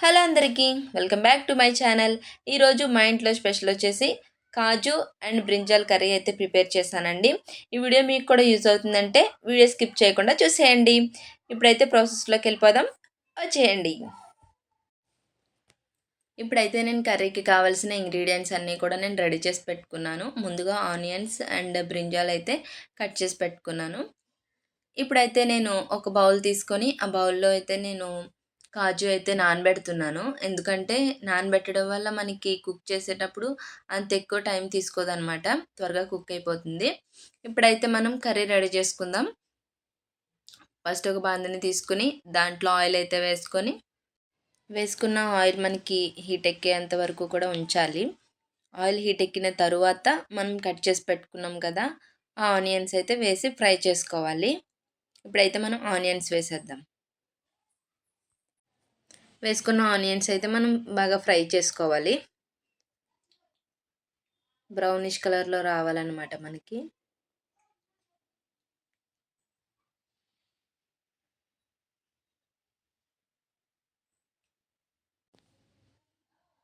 Hello అందరికీ welcome back to my channel. ఈరోజు మా ఇంట్లో స్పెషల్ వచ్చేసి కాజు అండ్ బ్రింజాల్ కర్రీ అయితే ప్రిపేర్ చేశానండి. ఈ వీడియో మీకు కూడా యూజ్ అవుతుందంటే వీడియో స్కిప్ చేయకుండా చూసేయండి. ఇప్పుడైతే ప్రాసెస్లోకి వెళ్ళిపోదాం, వచ్చేయండి. ఇప్పుడైతే నేను కర్రీకి కావాల్సిన ఇంగ్రీడియంట్స్ అన్నీ కూడా నేను రెడీ చేసి పెట్టుకున్నాను. ముందుగా ఆనియన్స్ అండ్ బ్రింజాల్ అయితే కట్ చేసి పెట్టుకున్నాను. ఇప్పుడైతే నేను ఒక బౌల్ తీసుకొని ఆ బౌల్లో అయితే నేను కాజు అయితే నానబెడుతున్నాను. ఎందుకంటే నానబెట్టడం వల్ల మనకి కుక్ చేసేటప్పుడు అంత ఎక్కువ టైం తీసుకోదనమాట. త్వరగా కుక్ అయిపోతుంది. ఇప్పుడైతే మనం కర్రీ రెడీ చేసుకుందాం. ఫస్ట్ ఒక బాండిని తీసుకుని దాంట్లో ఆయిల్ అయితే వేసుకున్న ఆయిల్ మనకి హీట్ ఎక్కేంత వరకు కూడా ఉంచాలి. ఆయిల్ హీట్ ఎక్కిన తరువాత మనం కట్ చేసి పెట్టుకున్నాం కదా, ఆ ఆనియన్స్ అయితే వేసి ఫ్రై చేసుకోవాలి. ఇప్పుడైతే మనం ఆనియన్స్ వేసేద్దాం. వేసుకున్న ఆనియన్స్ అయితే మనం బాగా ఫ్రై చేసుకోవాలి. బ్రౌనిష్ కలర్లో రావాలన్నమాట మనకి.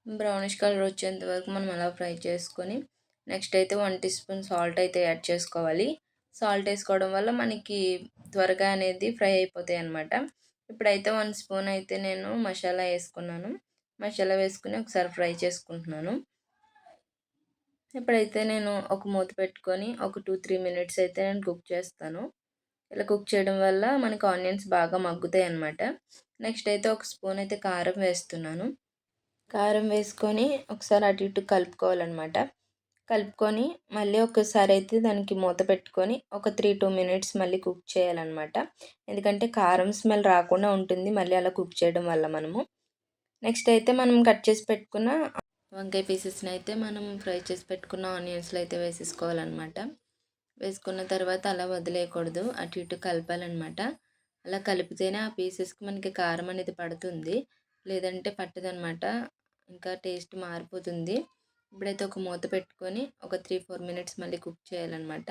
బ్రౌనిష్ కలర్ వచ్చేంత వరకు మనం అలా ఫ్రై చేసుకొని నెక్స్ట్ అయితే 1 టీ స్పూన్ సాల్ట్ అయితే యాడ్ చేసుకోవాలి. సాల్ట్ వేసుకోవడం వల్ల మనకి త్వరగా అనేది ఫ్రై అయిపోతాయి అన్నమాట. ఇప్పుడైతే 1 స్పూన్ అయితే నేను మసాలా వేసుకున్నాను. మసాలా వేసుకుని ఒకసారి ఫ్రై చేసుకుంటున్నాను. ఇప్పుడైతే నేను ఒక మూత పెట్టుకొని ఒక 2-3 మినిట్స్ అయితే నేను కుక్ చేస్తాను. ఇలా కుక్ చేయడం వల్ల మనకి ఆనియన్స్ బాగా మగ్గుతాయి అన్నమాట. నెక్స్ట్ అయితే ఒక స్పూన్ అయితే కారం వేస్తున్నాను. కారం వేసుకొని ఒకసారి అటు ఇటు కలుపుకోవాలన్నమాట. కలుపుకొని మళ్ళీ ఒకసారి అయితే దానికి మూత పెట్టుకొని ఒక 3-2 మినిట్స్ మళ్ళీ కుక్ చేయాలన్నమాట. ఎందుకంటే కారం స్మెల్ రాకుండా ఉంటుంది మళ్ళీ అలా కుక్ చేయడం వల్ల మనము. నెక్స్ట్ అయితే మనం కట్ చేసి పెట్టుకున్న వంకాయ పీసెస్ని అయితే మనం ఫ్రై చేసి పెట్టుకున్న ఆనియన్స్లో అయితే వేసేసుకోవాలన్నమాట. వేసుకున్న తర్వాత అలా వదిలేయకూడదు, అటు ఇటు కలపాలన్నమాట. అలా కలిపితేనే ఆ పీసెస్కి మనకి కారం అనేది పడుతుంది, లేదంటే పట్టదనమాట, ఇంకా టేస్ట్ మారిపోతుంది. ఇప్పుడైతే ఒక మూత పెట్టుకొని ఒక 3-4 మినిట్స్ మళ్ళీ కుక్ చేయాలన్నమాట.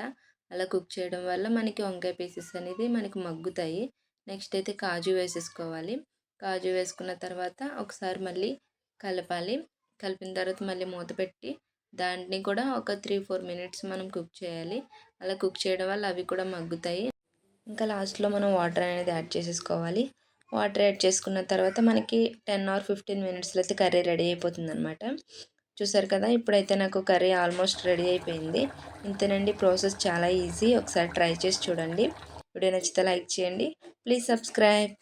అలా కుక్ చేయడం వల్ల మనకి వంకాయ పీసెస్ అనేది మనకి మగ్గుతాయి. నెక్స్ట్ అయితే కాజు వేసేసుకోవాలి. కాజు వేసుకున్న తర్వాత ఒకసారి మళ్ళీ కలపాలి. కలిపిన తర్వాత మళ్ళీ మూత పెట్టి దాన్ని కూడా ఒక 3-4 మినిట్స్ మనం కుక్ చేయాలి. అలా కుక్ చేయడం వల్ల అవి కూడా మగ్గుతాయి. ఇంకా లాస్ట్లో మనం వాటర్ అనేది యాడ్ చేసేసుకోవాలి. వాటర్ యాడ్ చేసుకున్న తర్వాత మనకి 10 ఆర్ 15 మినిట్స్లో అయితే కర్రీ రెడీ అయిపోతుంది అనమాట. చూసారు కదా, ఇప్పుడైతే నాకు కర్రీ ఆల్మోస్ట్ రెడీ అయిపోయింది. ఇంతేనండి, ప్రాసెస్ చాలా ఈజీ. ఒకసారి ట్రై చేసి చూడండి. వీడియో నచ్చితే లైక్ చేయండి. Please subscribe.